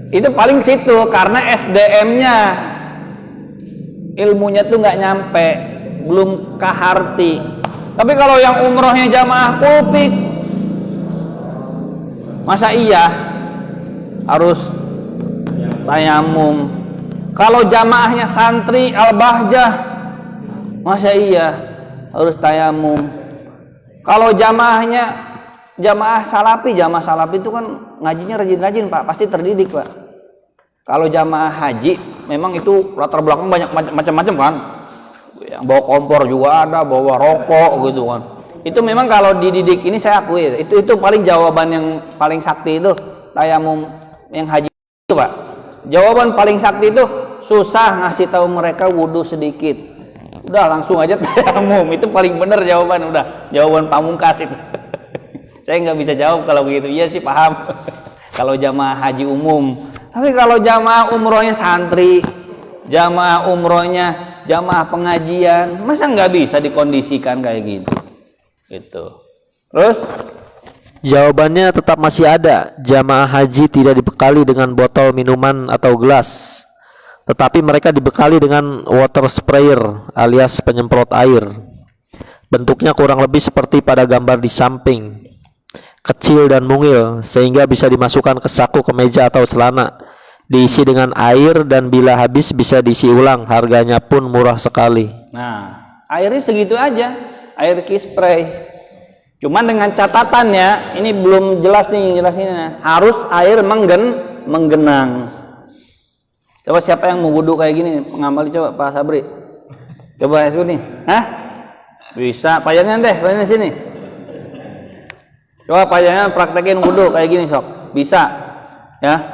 Itu paling situ karena SDM-nya, ilmunya tuh nggak nyampe, belum kaharti. Tapi kalau yang umrohnya jamaah pulpik, masa iya harus tayamum? Kalau jamaahnya santri al-bahjah, masa iya harus tayamum. Kalau jamaah salafi itu kan ngajinya rajin-rajin Pak, pasti terdidik Pak. Kalau jamaah haji memang itu latar belakang banyak macam-macam kan. Yang bawa kompor juga ada, bawa rokok gitu kan. Itu memang kalau dididik ini saya akui itu paling jawaban yang paling sakti itu tayamum yang haji itu Pak. Jawaban paling sakti itu susah ngasih tahu mereka wudu sedikit. Udah langsung aja tayamum, itu paling benar jawaban, udah jawaban pamungkas itu. Saya nggak bisa jawab kalau begitu. Iya sih paham. Kalau jamaah haji umum, tapi kalau jamaah umrohnya santri, jamaah umrohnya jamaah pengajian, masa nggak bisa dikondisikan kayak gitu? Gitu. Terus Jawabannya tetap masih ada. Jamaah haji tidak dibekali dengan botol minuman atau gelas, tetapi mereka dibekali dengan water sprayer alias penyemprot air. Bentuknya kurang lebih seperti pada gambar di samping, kecil dan mungil sehingga bisa dimasukkan ke saku, kemeja atau celana, diisi dengan air dan bila habis bisa diisi ulang. Harganya pun murah sekali. nah, airnya segitu aja, air kispray. Cuman dengan catatannya, ini belum jelas nih jelasinnya. Harus air menggenang. Coba siapa yang mau wudhu kayak gini? Pengamal coba Pak Sabri. Coba sini. Hah? Bisa. Payahnya deh, payahnya sini. Coba payahnya praktekin wudhu kayak gini sok. Bisa. Ya.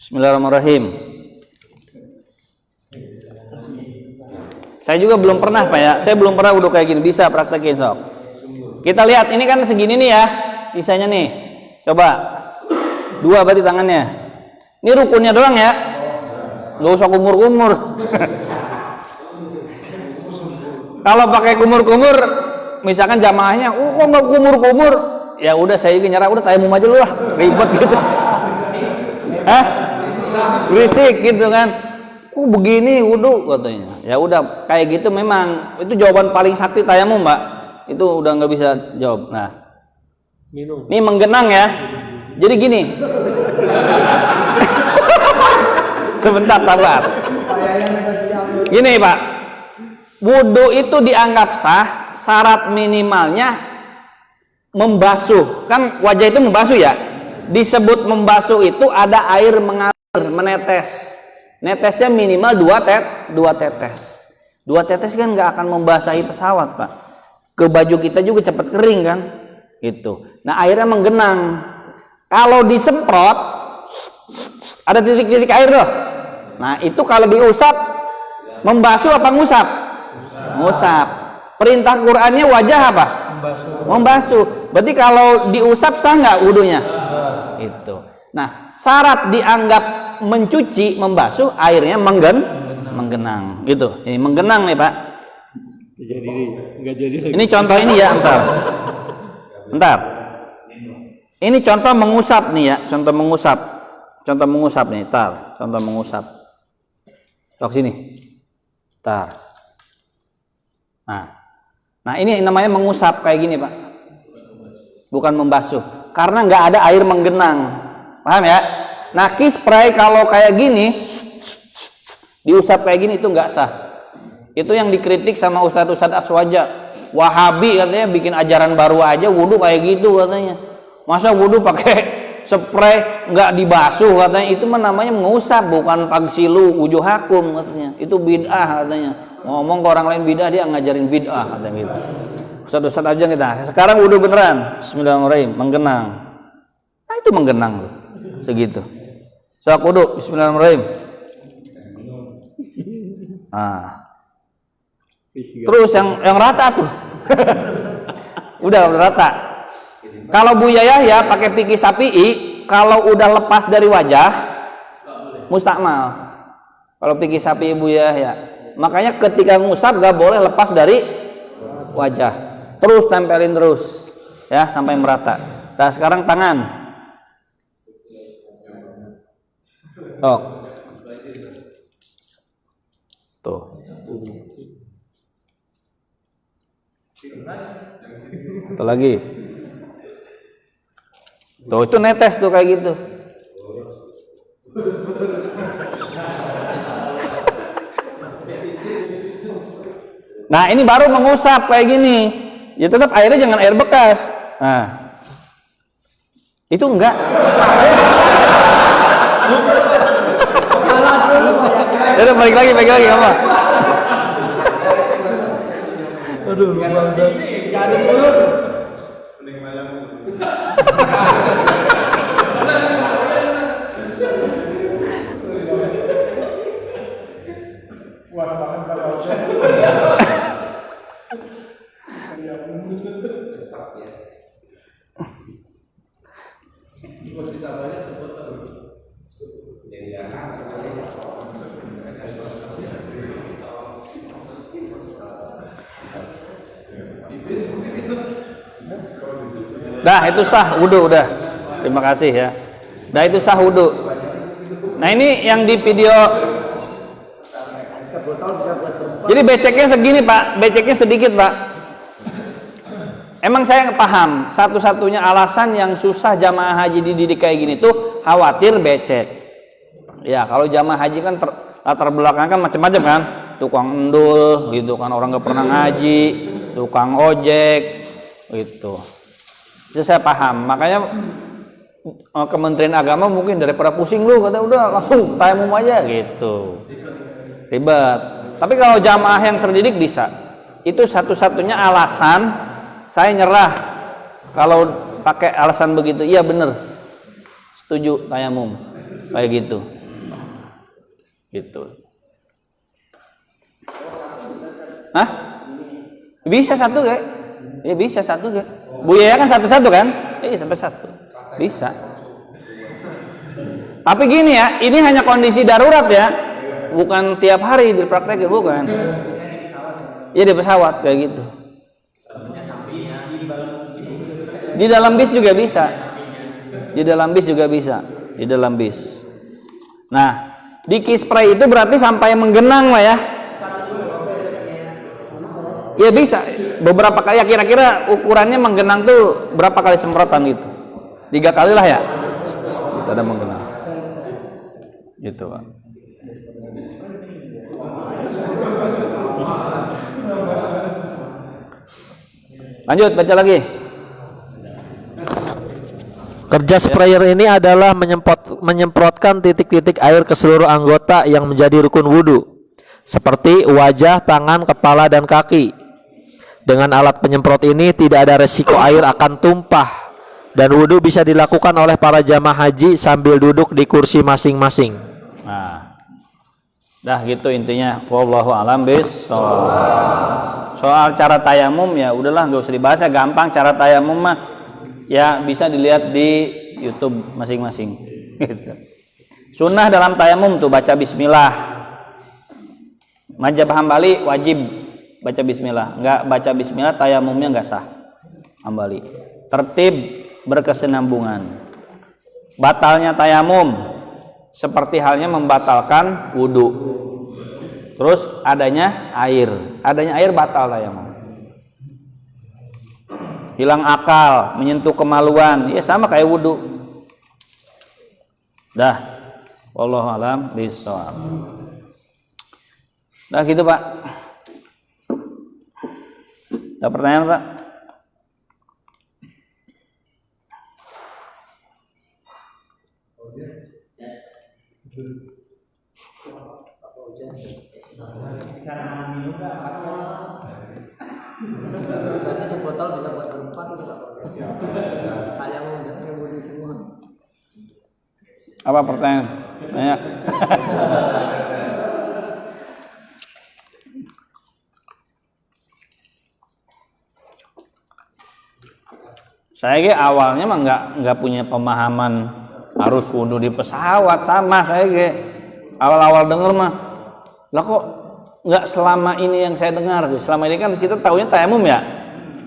Bismillahirrahmanirrahim. Saya juga belum pernah Pak ya. Saya belum pernah wudhu kayak gini. Bisa praktekin sok. Kita lihat, ini kan segini nih ya, sisanya nih. Coba, 2 berarti tangannya. Ini rukunnya doang ya, nggak usah kumur-kumur. Kalau pakai kumur-kumur, misalkan jamaahnya, kok nggak kumur-kumur? Ya udah saya nyerah, udah tayamum aja lu lah, ribet gitu. Hah? Berisik gitu kan? Begini wudhu katanya. Ya udah kayak gitu memang, itu jawaban paling sakti tayamum Mbak. Itu udah nggak bisa jawab. Nah, ini menggenang ya. Jadi gini. Sebentar sabar. Gini Pak, wudhu itu dianggap sah. Syarat minimalnya membasuh. Kan wajah itu membasuh ya. Disebut membasuh itu ada air mengalir, menetes. Netesnya minimal 2 tetes. 2 tetes kan nggak akan membasahi pesawat Pak. Ke baju kita juga cepat kering kan, gitu. Nah airnya menggenang. Kalau disemprot, ada titik-titik air loh. Nah itu kalau diusap, membasuh apa ngusap? Ngusap. Perintah Qur'annya wajah apa? Membasuh. Berarti kalau diusap sah nggak wudunya? Itu. Nah syarat dianggap mencuci, membasuh, airnya menggenang. Gitu. Ini menggenang nih Pak. Enggak jadi lagi. Ini contoh ini ya, bentar. Ini contoh mengusap nih ya, contoh mengusap nih, contoh mengusap. Tok sini. Nah ini namanya mengusap kayak gini Pak, bukan membasuh, karena nggak ada air menggenang, paham ya? Nah kispray kalau kayak gini, diusap kayak gini itu nggak sah. Itu yang dikritik sama Ustadz Aswaja, Wahabi katanya bikin ajaran baru aja wudhu kayak gitu katanya. Masa wudhu pakai spray nggak dibasuh katanya, itu mah namanya mengusap, bukan pagsilu wujuhakum katanya. Itu bid'ah katanya. Ngomong ke orang lain bid'ah, dia ngajarin bid'ah katanya gitu. Ustadz aja kita. Sekarang wudhu beneran. Bismillahirrahmanirrahim, menggenang. Nah itu menggenang loh, segitu. Sok wudhu, Bismillahirrahmanirrahim. Terus yang rata tuh. udah rata. Kalau Buya Yahya pakai fikih Syafi'i, kalau udah lepas dari wajah mustakmal. Kalau fikih Syafi'i Buya Yahya, makanya ketika ngusap gak boleh lepas dari wajah. Terus tempelin terus ya sampai merata. Nah, sekarang tangan. Tuh. Satu lagi. Tuh itu netes tuh kayak gitu. Nah, ini baru mengusap kayak gini. Ya tetap airnya jangan air bekas. Nah. Itu enggak. Udah balik lagi apa? Aduh, Gak harus mulut. Dah itu sah wudu udah. Terima kasih ya. Dah itu sah wudu. Nah ini yang di video. Jadi beceknya segini Pak, beceknya sedikit Pak. Emang saya paham, satu-satunya alasan yang susah jamaah haji dididik kayak gini tuh khawatir becek. Ya kalau jamaah haji kan latar belakang kan macam-macam kan, tukang endul gitu kan, orang nggak pernah ngaji, tukang ojek gitu. Itu saya paham, makanya Kementerian Agama mungkin daripada pusing lu kata udah langsung tayamum aja gitu. Ribet. Tapi kalau jamaah yang terdidik bisa. Itu satu-satunya alasan saya nyerah kalau pakai alasan begitu. Iya bener, setuju tayamum kayak gitu. Gitu. Hah? Bisa satu gak? Ya bisa satu gak? Buya kan satu-satu kan? Iya satu-satu. Bisa. Tapi gini ya, ini hanya kondisi darurat ya. Bukan tiap hari dipraktekin, bukan. Iya di pesawat kayak gitu. Di dalam bis juga bisa. Di dalam bis juga bisa. Di dalam bis. Nah, di kispray itu berarti sampai menggenang lah ya. Ya bisa. Beberapa kali ya, kira-kira ukurannya menggenang tuh berapa kali semprotan gitu? 3 kali lah ya. Itu ada menggenang. Gitu Pak. Lanjut baca lagi. Kerja sprayer ini adalah menyemprotkan titik-titik air ke seluruh anggota yang menjadi rukun wudu, seperti wajah, tangan, kepala, dan kaki. Dengan alat penyemprot ini tidak ada resiko air akan tumpah, dan wudu bisa dilakukan oleh para jamaah haji sambil duduk di kursi masing-masing. Nah, dah gitu intinya. Wallahu a'lam bishawab. Soal cara tayamum ya udahlah nggak usah dibahas ya, gampang cara tayamum mah ya bisa dilihat di YouTube masing-masing. Gitu. Sunnah dalam tayamum tuh baca bismillah. Mazhab Hambali wajib baca bismillah, nggak baca bismillah tayamumnya nggak sah. Hambali. Tertib berkesinambungan. Batalnya tayamum seperti halnya membatalkan wudu. Terus adanya air batal tayamum. Hilang akal, menyentuh kemaluan, ya sama kayak wudu. Dah, wallahu a'lam bishawab. Dah gitu Pak. Ada pertanyaan Pak? Berarti sebotol bisa buat berempat itu Pak. Saya mau bisa pakai bodi semua. Apa pertanyaan? Tanya. Saya awalnya mah nggak punya pemahaman harus wudu di pesawat, sama saya awal-awal denger mah lah kok nggak selama ini yang saya dengar. Selama ini kan kita tahunya tayamum ya,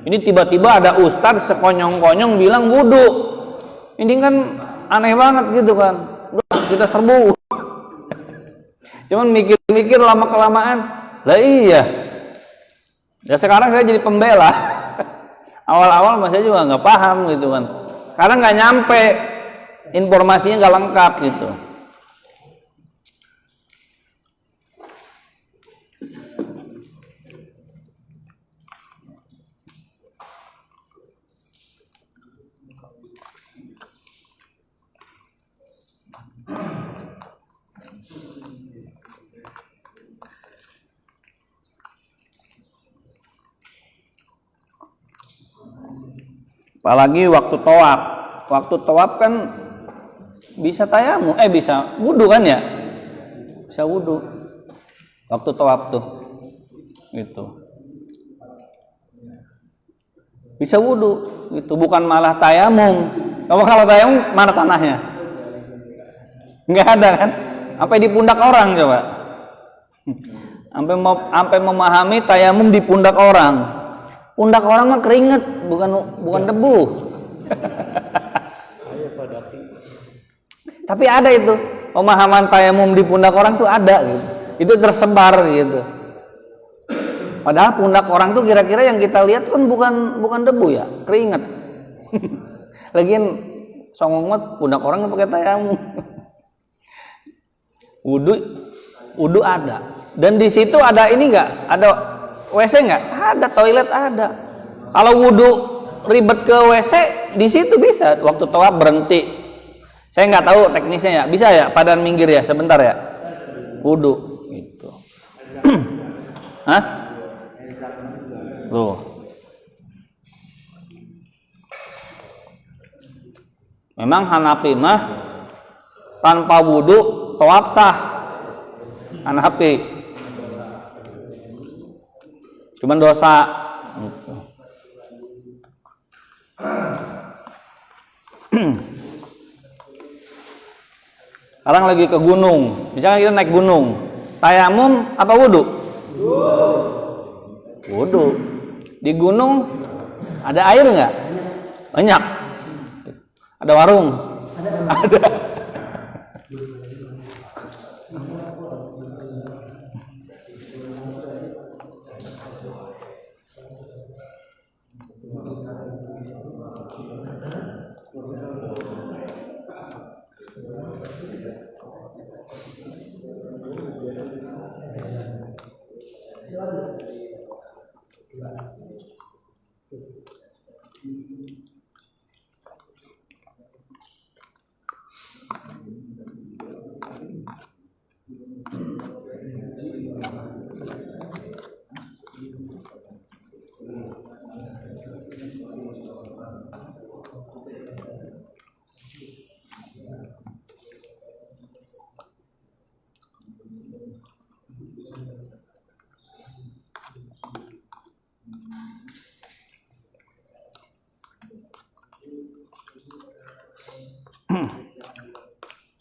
ini tiba-tiba ada ustadz sekonyong-konyong bilang wudu. Ini kan aneh banget gitu kan. Udah kita serbu. Cuman mikir-mikir lama-kelamaan lah iya ya, sekarang saya jadi pembela. Awal-awal saya juga nggak paham gitu kan, karena nggak nyampe, informasinya nggak lengkap gitu. Apalagi waktu tawaf. Waktu tawaf kan bisa tayamum, bisa wudu kan ya? Bisa wudu. Waktu tawaf tuh. Gitu. Bisa wudu, itu bukan malah tayamum. Kalau tayamum mana tanahnya? Nggak ada kan? Sampai di pundak orang coba. Sampai memahami tayamum di pundak orang. Pundak orang mah keringet, bukan debu. Tapi ada itu pemahaman tayamum di pundak orang tuh ada gitu. Itu tersebar gitu. Padahal pundak orang tuh kira-kira yang kita lihat kan bukan debu ya, keringet. Lagian songong banget pundak orang nggak pakai tayamum. Wudu ada. Dan di situ ada ini nggak? Ada WC nggak? Ada, toilet ada. Kalau wudu ribet ke WC, di situ bisa. Waktu tawaf berhenti. Saya nggak tahu teknisnya ya. Bisa ya? Padan minggir ya, sebentar ya. Wudu, gitu. Hah? Tuh. Memang Hanafi mah tanpa wudu tawaf sah. Hanafi. Cuman dosa. Sekarang lagi ke gunung. Misalnya kita naik gunung. Tayamum apa wudu? Wudu. Di gunung ada air nggak? Banyak. Ada warung? Ada.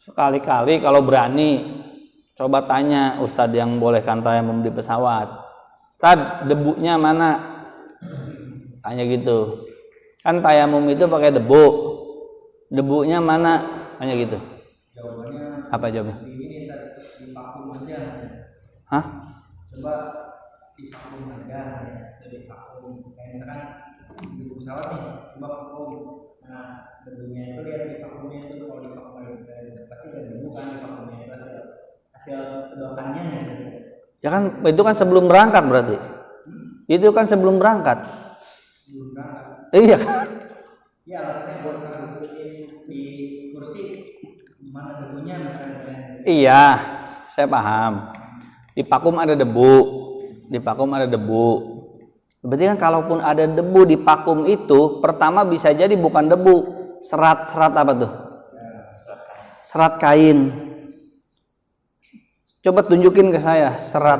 Sekali-kali kalau berani coba tanya Ustadz yang bolehkan tayamum di pesawat, Tad, debunya mana? Tanya gitu. Kan tayamum itu pakai debu. Debunya mana? Tanya gitu. Jawabannya apa jawabnya? Ini di vakum aja. Hah? Coba di vakum aja, jadi vakum. Kayak misalkan di pesawat nih, coba vakum. Nah, debunya itu dia di vakumnya itu kalau di vakum pasti ada debu kan di vakumnya itu hasil sedotannya. Ya kan itu kan sebelum berangkat berarti. Itu kan sebelum berangkat. Sebelum berangkat. Iya kan? Iya, alasannya buat di kursi mana debunya misalnya. Iya, saya paham. Di vakum ada debu. Di vakum ada debu. Berarti kan kalaupun ada debu di vakum itu, pertama bisa jadi bukan debu, serat apa tuh? Serat kain. Coba tunjukin ke saya serat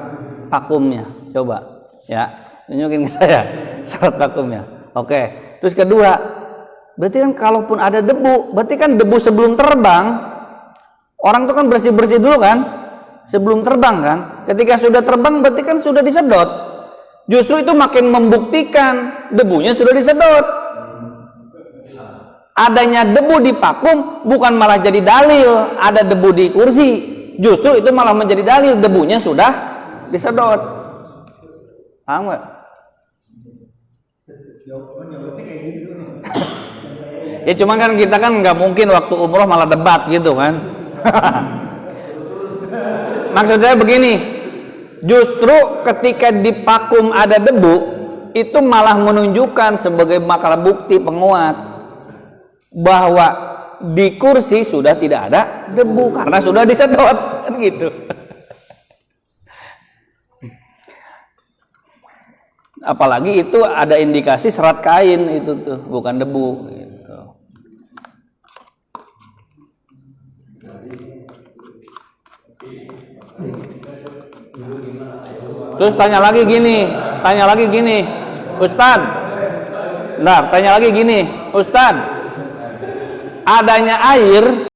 vakumnya, coba ya, tunjukin ke saya serat vakumnya. Oke. Terus kedua, berarti kan kalaupun ada debu, berarti kan debu sebelum terbang, orang tuh kan bersih dulu kan, sebelum terbang kan. Ketika sudah terbang, berarti kan sudah disedot. Justru itu makin membuktikan debunya sudah disedot. Adanya debu di vakum bukan malah jadi dalil ada debu di kursi. Justru itu malah menjadi dalil debunya sudah disedot. Paham nggak? Ya cuman kan kita kan nggak mungkin waktu umroh malah debat gitu kan. Maksud saya begini, justru ketika di vakum ada debu itu malah menunjukkan sebagai makalah bukti penguat bahwa di kursi sudah tidak ada debu karena sudah disedot kan gitu. Apalagi itu ada indikasi serat kain itu tuh, bukan debu gitu. Terus tanya lagi gini, Ustadz. Nah, tanya lagi gini, Ustadz. Adanya air